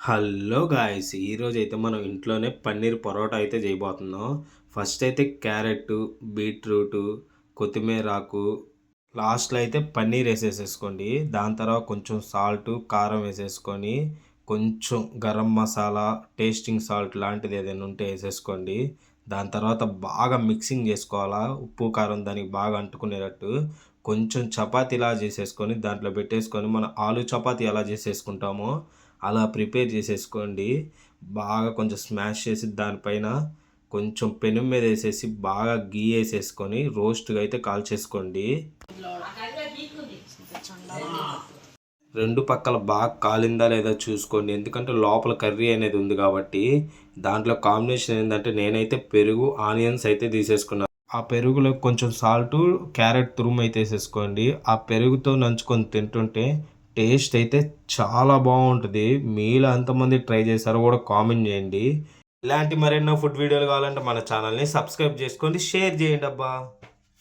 Hello guys! ఈరోజైతే మనం ఇంట్లోనే పన్నీర్ పరోటా అయితే చేయబోతున్నాం. ఫస్ట్ అయితే క్యారెట్టు, బీట్రూటు, కొత్తిమీరాకు, లాస్ట్‌లో అయితే పన్నీర్ ఏసేసేసుకోండి. దాని తర్వాత కొంచెం సాల్టు, కారం వేసేసుకొని, కొంచెం గరం మసాలా, టేస్టింగ్ సాల్ట్ లాంటిది ఏదైనా ఉంటే ఏసేసుకోండి. దాని తర్వాత బాగా మిక్సింగ్ చేసుకోవాలా. ఉప్పు, కారం దానికి బాగా అంటుకునేటట్టు. కొంచెం చపాతీలా చేసేసుకొని దాంట్లో పెట్టేసుకొని మనం ఆలు చపాతీ ఎలా చేసేసుకుంటామో అలా ప్రిపేర్ చేసేసుకోండి. బాగా కొంచెం స్మాష్ చేసి దానిపైన కొంచెం పెనం మీద వేసేసి బాగా గీ వేసేసుకొని రోస్ట్గా అయితే కాల్చేసుకోండి. రెండు పక్కల బాగా కాలిందా లేదా చూసుకోండి, ఎందుకంటే లోపల కర్రీ అనేది ఉంది కాబట్టి. దాంట్లో కాంబినేషన్ ఏంటంటే నేనైతే పెరుగు, ఆనియన్స్ అయితే తీసేసుకున్నాను. ఆ పెరుగులో కొంచెం సాల్టు, క్యారెట్ తురుము అయితే వేసేసుకోండి. ఆ పెరుగుతో నంచుకొని తింటుంటే టేస్ట్ అయితే చాలా బాగుంటుంది. మీలో ఎంతమంది ట్రై చేశారో కూడా కామెంట్ చేయండి. ఇలాంటి మరెన్నో ఫుడ్ వీడియోలు కావాలంటే మన ఛానల్ని సబ్స్క్రైబ్ చేసుకోండి, షేర్ చేయండి అబ్బా.